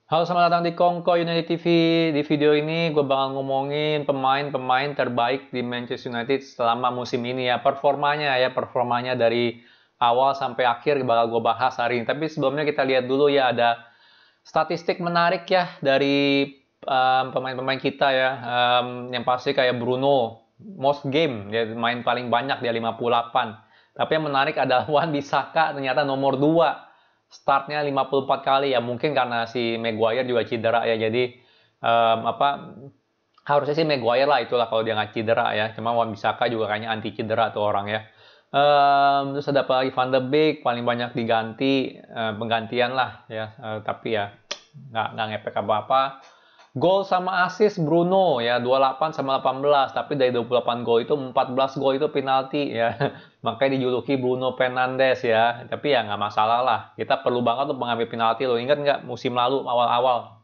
Halo, selamat datang di Kongko United TV. Di video ini gue bakal ngomongin pemain-pemain terbaik di Manchester United selama musim ini ya. Performanya dari awal sampai akhir bakal gue bahas hari ini. Tapi sebelumnya kita lihat dulu ya, ada statistik menarik ya dari pemain-pemain kita ya. Yang pasti kayak Bruno, most game, dia main paling banyak, dia 58. Tapi yang menarik adalah Wan Bissaka ternyata nomor 2, startnya 54 kali ya. Mungkin karena si Maguire juga cedera ya, jadi harusnya sih Maguire lah itulah kalau dia nggak cedera ya. Cuma Wan Bissaka juga kayaknya anti cedera tuh orang ya. Terus ada apa lagi, Van de Beek paling banyak diganti, penggantian lah ya. Tapi ya nggak ngepek apa-apa. Gol sama assist Bruno ya 28 sama 18, tapi dari 28 gol itu 14 gol itu penalti ya. Makanya dijuluki Bruno Fernandes ya. Tapi ya nggak masalah lah. Kita perlu banget tuh mengambil penalti loh. Ingat nggak musim lalu awal-awal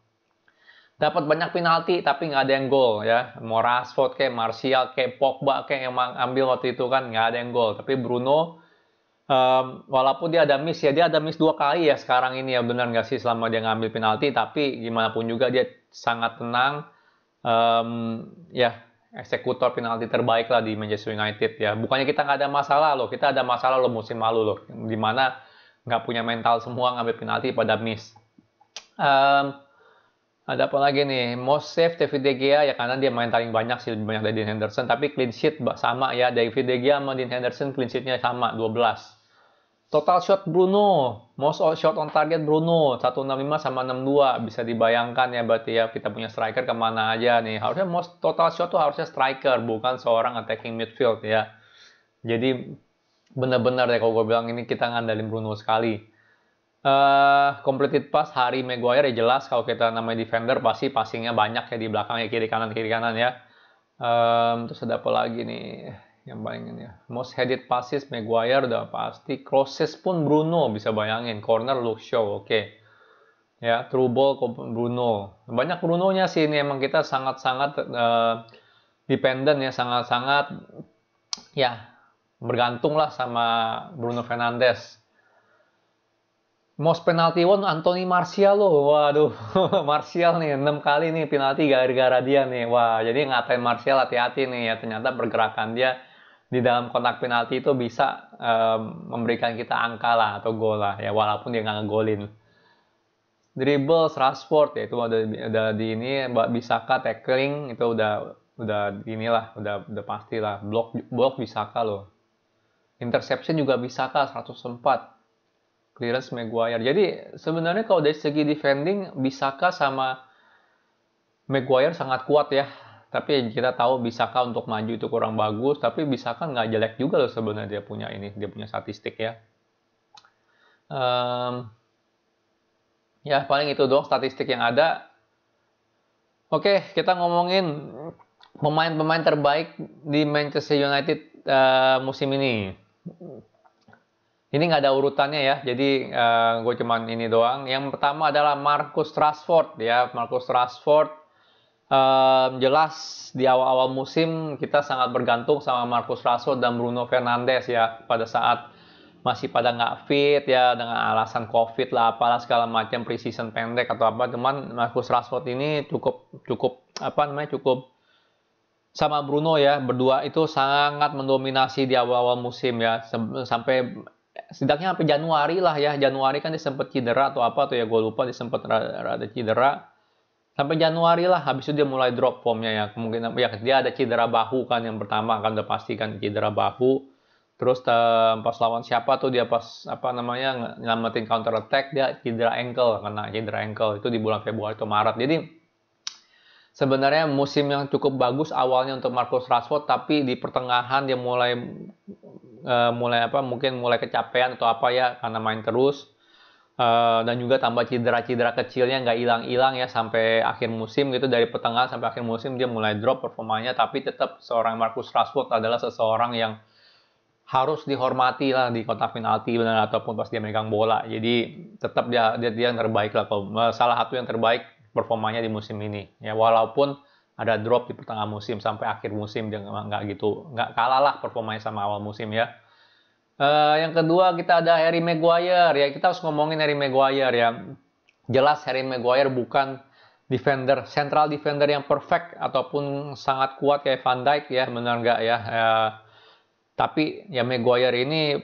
dapat banyak penalti tapi nggak ada yang gol ya. Mau Rashford kayak Martial kayak Pogba kayak yang ambil waktu itu kan nggak ada yang gol. Tapi Bruno, walaupun dia ada miss ya, dia ada miss 2 kali ya sekarang ini ya, benar nggak sih selama dia ngambil penalti, tapi gimana pun juga dia sangat tenang, ya eksekutor penalti terbaik lah di Manchester United ya. Bukannya kita nggak ada masalah loh, kita ada masalah loh musim lalu loh, dimana nggak punya mental semua ngambil penalti pada miss. Um, ada apa lagi nih? Most save David De Gea ya, karena dia main paling banyak sih, lebih banyak dari Dean Henderson. Tapi clean sheet sama ya, David De Gea sama Dean Henderson clean sheetnya sama 12. Total shot Bruno, most shot on target Bruno 165 sama 62. Bisa dibayangkan ya berarti ya, kita punya striker kemana aja nih. Harusnya most total shot tuh harusnya striker, bukan seorang attacking midfield ya. Jadi benar-benar deh kalau gue bilang ini kita ngandalin Bruno sekali. Completed pass Harry Maguire ya, jelas kalau kita namanya defender pasti passingnya banyak ya di belakangnya, kiri kanan ya. Terus ada apa lagi nih yang paling ini ya, most headed passes Maguire udah pasti, crosses pun Bruno, bisa bayangin, corner Luke Shaw, oke. Ya, through ball Bruno, banyak Brunonya sih ini, emang kita sangat-sangat dependent ya, sangat-sangat ya bergantung lah sama Bruno Fernandes. Most penalty won Anthony Martial loh. Waduh, Martial nih 6 kali nih penalti gara-gara dia nih. Wah, jadi ngatain Martial hati-hati nih ya. Ternyata pergerakan dia di dalam kotak penalti itu bisa memberikan kita angka lah atau gol lah ya, walaupun dia nggak ngegolin. Dribble Rashford ya, itu ada di ini, Bissaka tackling itu udah inilah, udah pastilah. Blok Bissaka loh. Interception juga Bissaka 104. Clearance Maguire. Jadi sebenarnya kalau dari segi defending, Bissaka sama Maguire sangat kuat ya. Tapi kita tahu Bissaka untuk maju itu kurang bagus. Tapi Bissaka nggak jelek juga loh sebenarnya, dia punya statistik ya. Ya paling itu doang statistik yang ada. Oke, kita ngomongin pemain-pemain terbaik di Manchester United musim ini. Ini nggak ada urutannya ya, jadi gue cuman ini doang. Yang pertama adalah Marcus Rashford ya. Marcus Rashford, jelas di awal-awal musim kita sangat bergantung sama Marcus Rashford dan Bruno Fernandes ya. Pada saat masih pada nggak fit ya, dengan alasan COVID lah, apalah segala macam, preseason pendek atau apa. Cuman Marcus Rashford ini cukup sama Bruno ya, berdua itu sangat mendominasi di awal-awal musim ya, sampai setidaknya sampai Januari lah ya. Januari kan dia sempat cedera atau apa tuh ya, gue lupa, dia sempat rada cedera sampai Januari lah. Habis itu dia mulai drop formnya ya, kemungkinan ya dia ada cedera bahu kan, yang pertama kan udah pasti kan cedera bahu. Terus pas lawan siapa tuh dia, pas apa namanya nyelamatin counter attack, dia cedera ankle itu di bulan Februari atau Maret. Jadi sebenarnya musim yang cukup bagus awalnya untuk Marcus Rashford, tapi di pertengahan dia mungkin mulai kecapean atau apa ya, karena main terus, dan juga tambah cedera kecilnya nggak hilang-hilang ya sampai akhir musim gitu. Dari pertengahan sampai akhir musim dia mulai drop performanya, tapi tetap seorang Marcus Rashford adalah seseorang yang harus dihormati lah di kotak penalti benar, ataupun pas dia megang bola. Jadi tetap dia yang terbaik lah, salah satu yang terbaik performanya di musim ini ya, walaupun ada drop di pertengahan musim sampai akhir musim dia nggak kalah lah performanya sama awal musim ya. Yang kedua kita ada Harry Maguire ya, kita harus ngomongin Harry Maguire ya. jelas Harry Maguire bukan central defender yang perfect ataupun sangat kuat kayak Van Dijk ya, benar nggak ya? Tapi ya Maguire ini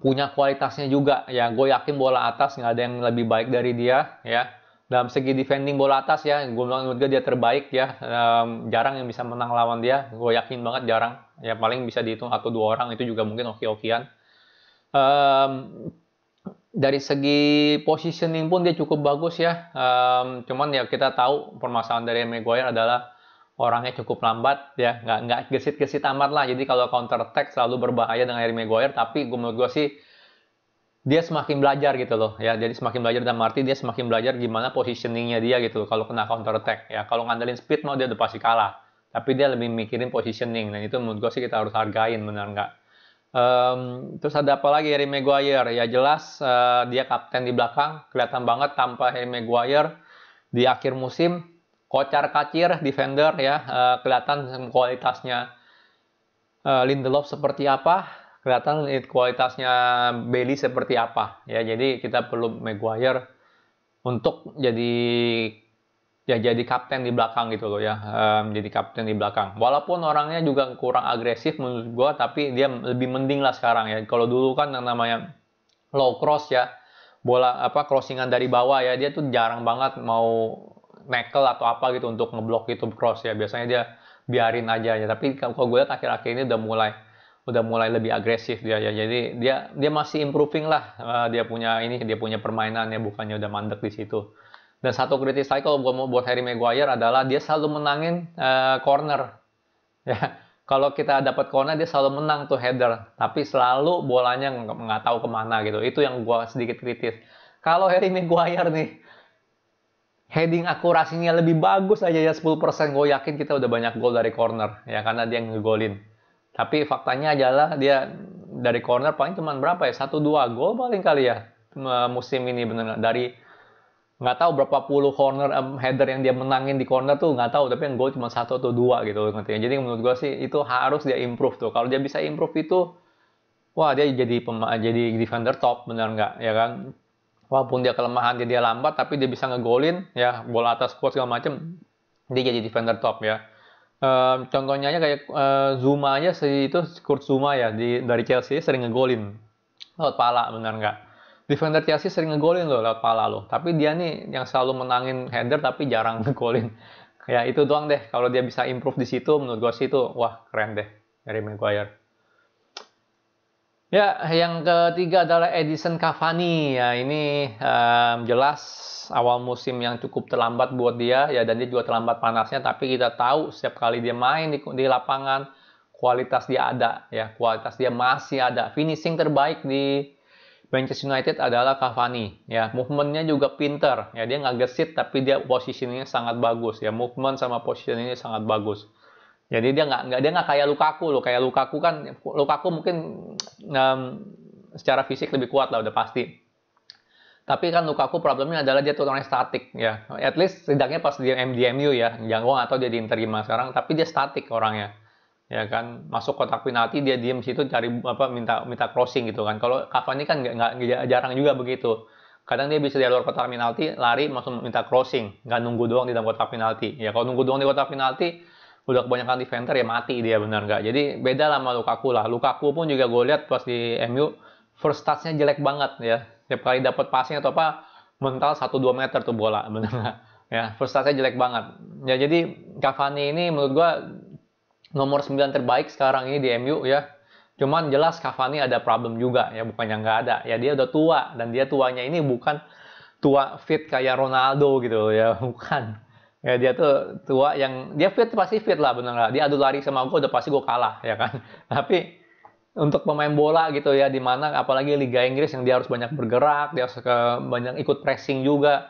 punya kualitasnya juga ya. Gue yakin bola atas nggak ada yang lebih baik dari dia ya. Dalam segi defending bola atas ya, menurut gue dia terbaik ya. Jarang yang bisa menang lawan dia. Gue yakin banget jarang. Ya paling bisa dihitung atau dua orang, itu juga mungkin oke-okean. Dari segi positioning pun dia cukup bagus ya. Cuman ya kita tahu permasalahan dari Maguire adalah orangnya cukup lambat ya, nggak gesit-gesit amat lah. Jadi kalau counter attack selalu berbahaya dengan Harry Maguire. Tapi menurut gue sih dia semakin belajar gitu loh ya. Jadi semakin belajar dan Marty dia semakin belajar gimana positioningnya dia gitu loh, kalau kena counter attack ya. Kalau ngandelin speed mau dia udah pasti kalah. Tapi dia lebih mikirin positioning, dan itu menurut gue sih kita harus hargain, benar nggak? Terus ada apa lagi Harry Maguire? Ya jelas dia kapten di belakang, kelihatan banget tanpa Harry Maguire di akhir musim kocar-kacir defender ya, kelihatan kualitasnya Lindelof seperti apa, kelihatan kualitasnya Bailey seperti apa ya. Jadi kita perlu Maguire untuk jadi kapten di belakang gitu loh ya, jadi kapten di belakang. Walaupun orangnya juga kurang agresif menurut gua, tapi dia lebih mending lah sekarang ya. Kalau dulu kan yang namanya low cross ya, bola crossingan dari bawah ya, dia tuh jarang banget mau nekel atau apa gitu untuk ngeblok itu cross ya. Biasanya dia biarin aja ya. Tapi kalau gue lihat akhir-akhir ini udah mulai lebih agresif dia ya. Jadi dia masih improving lah. Dia punya permainannya, bukannya udah mandek di situ. Dan satu kritis lagi kalau gue mau buat Harry Maguire adalah dia selalu menangin corner. Ya, kalau kita dapat corner dia selalu menang tuh header, tapi selalu bolanya nggak tahu kemana gitu. Itu yang gue sedikit kritis. Kalau Harry Maguire nih, heading akurasinya lebih bagus aja ya 10%, gue yakin kita udah banyak gol dari corner ya, karena dia ngegolin. Tapi faktanya adalah dia dari corner paling cuma berapa ya, 1-2 gol paling kali ya musim ini, bener dari nggak tahu berapa puluh corner header yang dia menangin di corner tuh nggak tahu, tapi yang gol cuma 1 atau 2 gitu ngerti. Jadi menurut gue sih itu harus dia improve tuh. Kalau dia bisa improve itu, wah dia jadi defender top, benar nggak ya kan? Walaupun dia kelemahan dia lambat, tapi dia bisa ngegolin ya, bola atas kuat segala macem, dia jadi defender top ya. Contohnya aja kayak Zuma aja itu, Kurt Zuma ya dari Chelsea sering ngegolin lewat pala, benar nggak? Defender Chelsea sering ngegolin loh lewat pala loh, tapi dia nih yang selalu menangin header tapi jarang ngegolin. Kayak itu doang deh. Kalau dia bisa improve di situ, menurut gue sih itu wah keren deh dari Maguire. Ya, yang ketiga adalah Edinson Cavani. Ya, ini jelas awal musim yang cukup terlambat buat dia ya, dan dia juga terlambat panasnya. Tapi kita tahu setiap kali dia main di lapangan, kualitas dia ada ya, kualitas dia masih ada. Finishing terbaik di Manchester United adalah Cavani ya, movementnya juga pinter ya, dia nggak gesit tapi dia positioningnya sangat bagus ya, movement sama positioningnya sangat bagus. Jadi dia nggak kayak Lukaku loh. Kayak Lukaku mungkin secara fisik lebih kuat lah udah pasti. Tapi kan Lukaku problemnya adalah dia tuh orangnya statik ya. At least setidaknya pas dia di MU ya. Jangan gua nggak tahu dia di Inter gimana sekarang, tapi dia statik orangnya. Ya kan, masuk kotak penalti dia diem situ cari minta crossing gitu kan. Kalau Cavani kan nggak jarang juga begitu. Kadang dia bisa di luar kotak penalti lari langsung minta crossing, nggak nunggu doang di dalam kotak penalti. Ya kalau nunggu doang di kotak penalti udah kebanyakan defender ya mati dia, benar nggak? Jadi beda lah sama Lukaku lah. Lukaku pun juga gue lihat pas di MU first touch-nya jelek banget ya. Setiap kali dapat passing atau apa mental 1-2 meter tuh bola, benar nggak? Ya first touch-nya jelek banget. Ya jadi Cavani ini menurut gue nomor 9 terbaik sekarang ini di MU ya. Cuman jelas Cavani ada problem juga ya, bukannya nggak ada. Ya dia udah tua, dan dia tuanya ini bukan tua fit kayak Ronaldo gitu ya, bukan. Ya dia tuh tua yang dia fit pasti fit lah, bener nggak? Dia adu lari sama gue udah pasti gue kalah ya kan. Tapi untuk pemain bola gitu ya, dimana apalagi Liga Inggris yang dia harus banyak bergerak, dia harus banyak ikut pressing juga,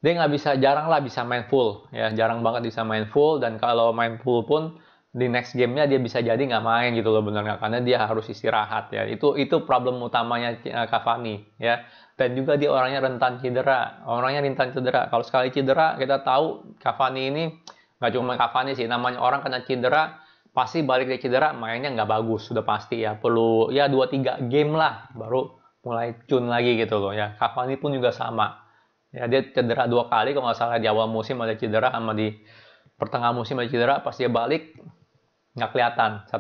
dia nggak bisa, jarang lah bisa main full ya, jarang banget bisa main full. Dan kalau main full pun di next gamenya dia bisa jadi nggak main gitu loh, bener nggak? Karena dia harus istirahat ya. Itu problem utamanya Cavani ya. Dan juga dia orangnya rentan cedera. Kalau sekali cedera, kita tahu Cavani ini, nggak cuma Cavani sih, namanya orang kena cedera, pasti balik dari cedera mainnya nggak bagus, sudah pasti ya. Perlu ya 2-3 game lah, baru mulai tune lagi gitu loh ya. Cavani pun juga sama. Ya dia cedera 2 kali kalau nggak salah, di awal musim ada cedera, sama di pertengahan musim ada cedera. Pas dia balik nggak kelihatan, 1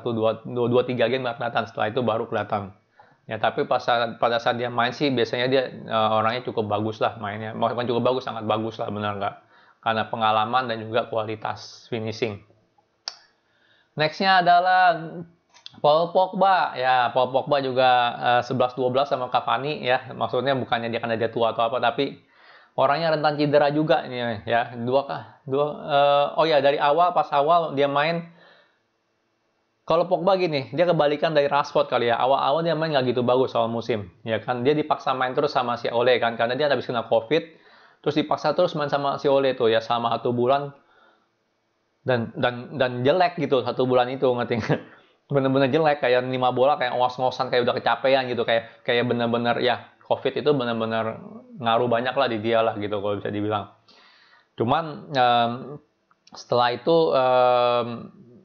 2 3 game nggak kelihatan, setelah itu baru kelihatan. Ya tapi pada saat dia main sih biasanya dia orangnya cukup bagus lah mainnya, bukan cukup bagus, sangat bagus lah, benar nggak, karena pengalaman dan juga kualitas finishing. Nextnya adalah Paul Pogba. Ya, Paul Pogba juga 11-12 sama Cavani ya. Maksudnya bukannya dia karena dia tua atau apa, tapi orangnya rentan cedera juga ini ya. Oh ya, dari awal, pas awal dia main, kalau Pogba gini, dia kebalikan dari Rashford kali ya. Awal-awal dia main nggak gitu bagus awal musim, ya kan. Dia dipaksa main terus sama si Ole kan, karena dia habis kena COVID, terus dipaksa terus main sama si Ole tuh ya selama 1 bulan, dan jelek gitu 1 bulan itu, ngerti nggak? Bener-bener jelek, kayak 5 bola kayak ngos-ngosan, kayak udah kecapean gitu, kayak bener-bener ya, COVID itu bener-bener ngaruh banyak lah di dia lah gitu kalau bisa dibilang. Cuman setelah itu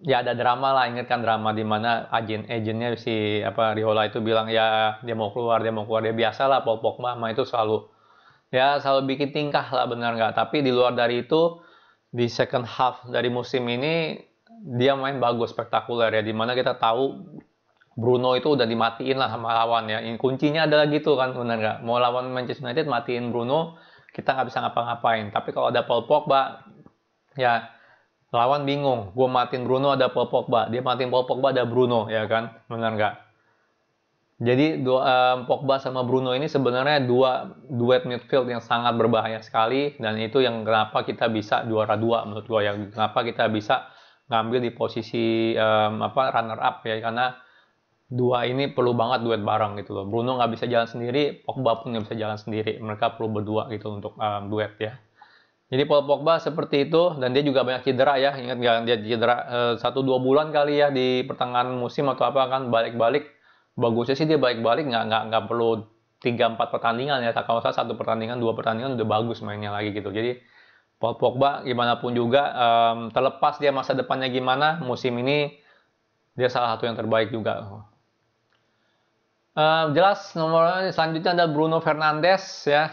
ya ada drama lah, inget kan drama di mana agennya si Riola itu bilang ya dia mau keluar, dia biasa lah Paul Pogba itu selalu bikin tingkah lah, benar nggak. Tapi di luar dari itu, di second half dari musim ini dia main bagus, spektakuler ya, dimana kita tahu Bruno itu udah dimatiin lah sama lawan ya. Ini kuncinya adalah gitu kan, benar nggak, mau lawan Manchester United matiin Bruno, kita nggak bisa ngapa-ngapain. Tapi kalau ada Paul Pogba ya, lawan bingung, gue matiin Bruno ada Paul Pogba, dia matiin Paul Pogba ada Bruno, ya kan, benar nggak. Jadi Pogba sama Bruno ini sebenarnya duet midfield yang sangat berbahaya sekali, dan itu yang kenapa kita bisa juara 2 menurut gue ya, kenapa kita bisa ngambil di posisi runner up ya, karena dua ini perlu banget duet bareng gitu loh. Bruno nggak bisa jalan sendiri, Pogba pun nggak bisa jalan sendiri, mereka perlu berdua gitu untuk duet ya. Jadi Paul Pogba seperti itu, dan dia juga banyak cedera ya, ingat nggak, dia cedera 1-2 bulan kali ya di pertengahan musim atau apa kan, balik-balik. Bagusnya sih dia balik-balik, nggak perlu 3-4 pertandingan ya. Kalau saya 1 pertandingan 2 pertandingan udah bagus mainnya lagi gitu. Jadi Paul Pogba gimana pun juga, terlepas dia masa depannya gimana, musim ini dia salah satu yang terbaik juga. Jelas nomor selanjutnya ada Bruno Fernandes ya.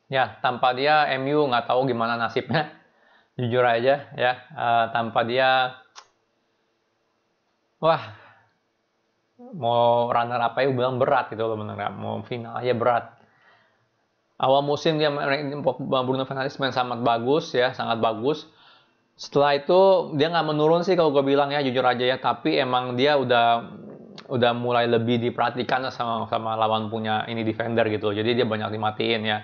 Ya tanpa dia MU nggak tahu gimana nasibnya, jujur aja ya. Tanpa dia, wah, mau runner apa ya bilang berat gitu loh, bener nggak, mau final aja berat. Awal musim dia Bruno Fernandes main sangat bagus ya, sangat bagus. Setelah itu dia nggak menurun sih kalau gue bilang ya, jujur aja ya, tapi emang dia udah mulai lebih diperhatikan sama lawan punya ini defender gitu, jadi dia banyak dimatiin ya.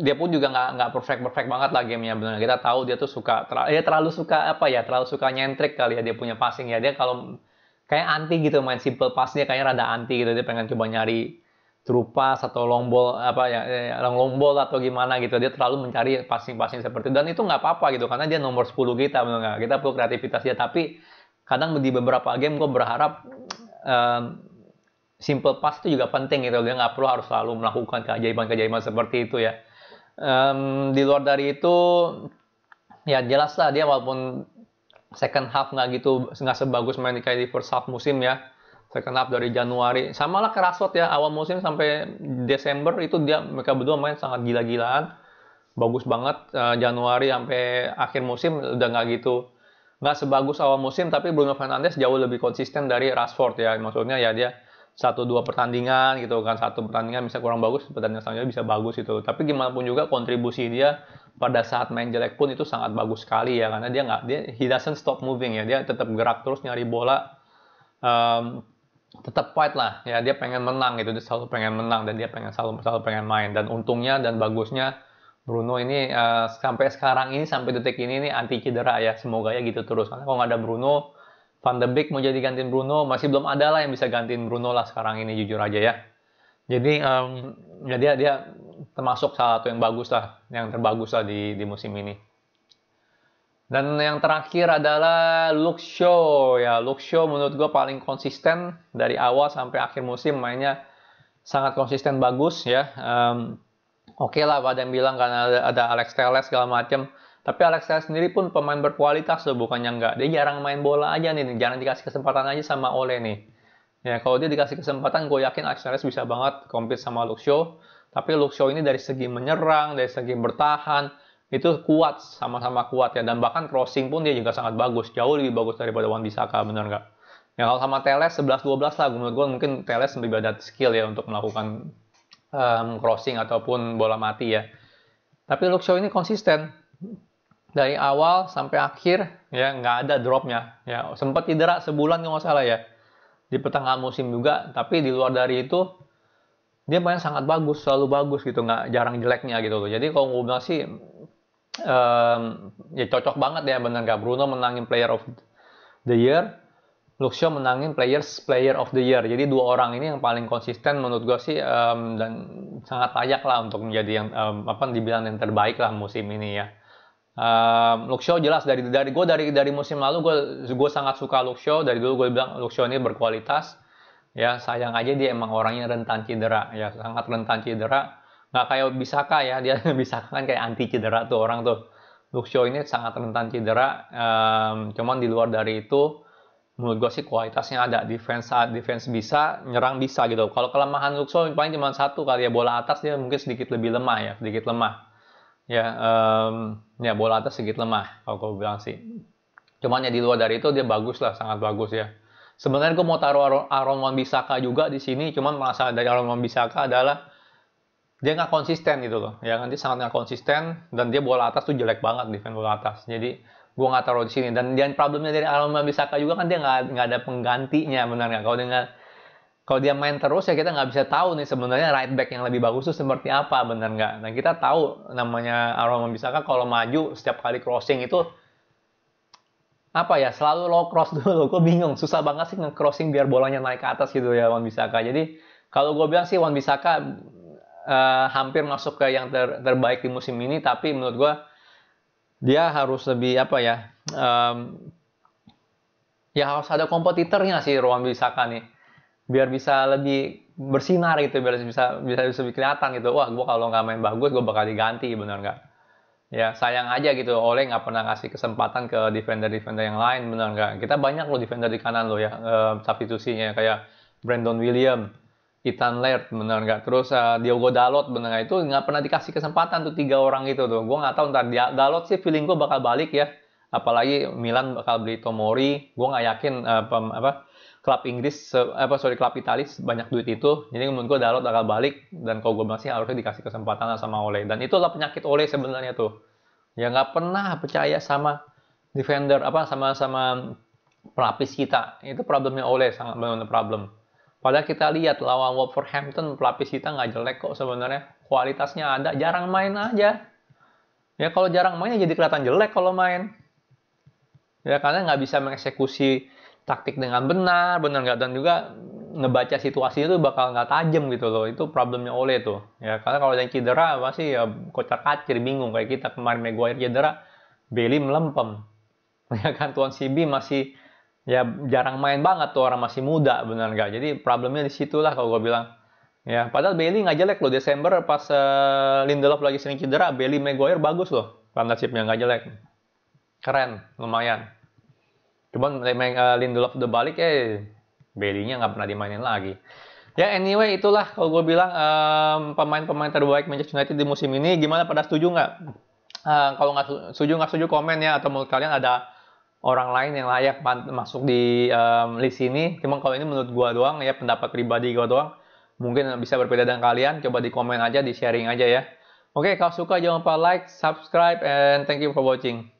Dia pun juga nggak perfect banget lah gamenya, benar. Kita tahu dia tuh terlalu suka nyentrik kali ya, dia punya passing ya, dia kalau kayak anti gitu main simple pass, dia kayaknya rada anti gitu, dia pengen coba nyari true pass atau long ball long ball atau gimana gitu, dia terlalu mencari passing seperti itu, dan itu nggak apa-apa gitu karena dia nomor 10 kita, benar nggak, kita perlu kreativitas dia. Tapi kadang di beberapa game gue berharap simple pass itu juga penting gitu, dia nggak perlu harus selalu melakukan keajaiban seperti itu ya. Di luar dari itu ya jelas lah dia walaupun second half nggak sebagus main kayak di first half musim ya. Second half dari Januari sama lah Rashford ya, awal musim sampai Desember itu mereka berdua main sangat gila-gilaan, bagus banget. Januari sampai akhir musim udah nggak sebagus awal musim, tapi Bruno Fernandes jauh lebih konsisten dari Rashford ya. Maksudnya ya dia 1-2 pertandingan gitu kan, 1 pertandingan bisa kurang bagus, pertandingan selanjutnya bisa bagus itu. Tapi gimana pun juga kontribusi dia pada saat main jelek pun itu sangat bagus sekali ya, karena he doesn't stop moving ya, dia tetap gerak terus nyari bola, tetap fight lah ya, dia pengen menang gitu, dia selalu pengen menang, dan dia selalu pengen main. Dan untungnya dan bagusnya Bruno ini sampai sekarang ini, sampai detik ini anti cedera ya, semoga ya gitu terus, karena kalau nggak ada Bruno, Van de Beek mau jadi gantiin Bruno, masih belum ada lah yang bisa gantiin Bruno lah sekarang ini, jujur aja ya. Jadi ya dia termasuk salah satu yang bagus lah, yang terbagus lah di musim ini. Dan yang terakhir adalah Luke Shaw ya. Luke Shaw menurut gue paling konsisten dari awal sampai akhir musim, mainnya sangat konsisten bagus ya. Oke lah, ada yang bilang karena ada Alex Telles segala macam. Tapi Alex Telles sendiri pun pemain berkualitas loh, bukannya enggak. Dia jarang main bola aja nih, jarang dikasih kesempatan aja sama Ole nih. Ya kalau dia dikasih kesempatan, gue yakin Alex Telles bisa banget compete sama Luke Shaw. Tapi Luke Shaw ini dari segi menyerang, dari segi bertahan, itu kuat, sama-sama kuat ya. Dan bahkan crossing pun dia juga sangat bagus, jauh lebih bagus daripada Wan-Bissaka, benar nggak? Ya kalau sama Telles 11-12 lah, menurut gue mungkin Telles lebih ada skill ya untuk melakukan crossing ataupun bola mati ya. Tapi Luke Shaw ini konsisten dari awal sampai akhir ya, nggak ada dropnya ya. Sempat cedera sebulan kalau nggak salah ya di pertengahan musim juga, tapi di luar dari itu dia main sangat bagus, selalu bagus gitu, nggak jarang jeleknya gitu loh. Jadi kalau gue bilang sih ya cocok banget ya, bener nggak, Bruno menangin Player of the Year, Luke Shaw menangin Player of the Year. Jadi dua orang ini yang paling konsisten menurut gue sih, dan sangat layak lah untuk menjadi yang dibilang yang terbaik lah musim ini ya. Luke Shaw jelas dari musim lalu gue sangat suka Luke Shaw. Dari dulu gue bilang Luke Shaw ini berkualitas ya. Sayang aja dia emang orangnya rentan cedera ya, sangat rentan cedera, nggak kayak Bissaka ya. Dia Bissaka kan kayak anti cedera tuh orang tuh. Luke Shaw ini sangat rentan cedera. Cuman di luar dari itu menurut gue sih kualitasnya ada, defense bisa, nyerang bisa gitu. Kalau kelemahan Luke Shaw paling cuma satu kali ya, bola atas dia mungkin sedikit lebih lemah ya, sedikit lemah ya. Ya bola atas sedikit lemah kalau gue bilang sih. Cuman ya di luar dari itu dia bagus lah, sangat bagus ya. Sebenarnya gue mau taruh Aaron Wan-Bissaka juga di sini, cuman masalah dari Aaron Wan-Bissaka adalah dia nggak konsisten gitu loh ya, nanti sangat nggak konsisten, dan dia bola atas tuh jelek banget, defense bola atas. Jadi gue nggak taruh di sini. Dan problemnya dari Aaron Wan-Bissaka juga kan dia nggak ada penggantinya, benar nggak? Kalau dia main terus ya kita nggak bisa tahu nih sebenarnya right back yang lebih bagus itu seperti apa, benar nggak? Nah kita tahu namanya Aaron Wan-Bissaka kalau maju setiap kali crossing itu apa ya, selalu low cross dulu. Gue bingung, susah banget sih nge-crossing biar bolanya naik ke atas gitu ya Wan-Bissaka. Jadi kalau gue bilang sih Wan-Bissaka hampir masuk ke yang terbaik di musim ini, tapi menurut gue dia harus lebih ya harus ada kompetitornya sih Wan-Bissaka nih, biar bisa lebih bersinar gitu, biar bisa lebih kelihatan gitu. Wah, gue kalau nggak main bagus gue bakal diganti, bener nggak? Ya sayang aja gitu, Ole nggak pernah kasih kesempatan ke defender yang lain, bener nggak? Kita banyak loh defender di kanan loh ya, substitusinya kayak Brandon William, Ethan Laird, bener nggak? Terus Diogo Dalot, bener nggak? Itu nggak pernah dikasih kesempatan tuh 3 orang itu tuh. Gue nggak tahu ntar Dalot sih feeling gue bakal balik ya. Apalagi Milan bakal beli Tomori. Gue nggak yakin klub Inggris, klub Italia banyak duit itu. Jadi menurut gue Dalot bakal balik, dan kalau gue masih harusnya dikasih kesempatan sama Ole. Dan itulah penyakit Ole sebenarnya tuh. Ya nggak pernah percaya sama defender sama pelapis kita. Itu problemnya Ole, sangat benar problem. Padahal kita lihat lawan Wolverhampton pelapis kita nggak jelek kok sebenarnya. Kualitasnya ada, jarang main aja. Ya kalau jarang main jadi kelihatan jelek kalau main. Ya karena nggak bisa mengeksekusi taktik dengan benar nggak, dan juga ngebaca situasi itu bakal nggak tajam gitu loh. Itu problemnya Ole tuh. Ya karena kalau yang cedera pasti ya kocar-kacir, bingung kayak kita kemarin Maguire cedera, Bailey melempem. Ya kan Tuan CB masih ya jarang main banget tuh, orang masih muda, benar nggak? Jadi problemnya di situlah kalau gue bilang. Ya padahal Bailey nggak jelek loh, Desember pas Lindelof lagi sering cedera, Bailey Maguire bagus loh, partnershipnya nggak jelek, keren, lumayan. Cuman Lindelof udah balik Bailey-nya nggak pernah dimainin lagi. Ya anyway, itulah kalau gue bilang pemain-pemain terbaik Manchester United di musim ini. Gimana, pada setuju nggak? Kalau nggak setuju komen ya, atau menurut kalian ada orang lain yang layak masuk di list ini. Cuma kalau ini menurut gue doang ya, pendapat pribadi gue doang. Mungkin bisa berbeda dengan kalian. Coba di komen aja, di sharing aja ya. Oke, kalau suka jangan lupa like, subscribe, and thank you for watching.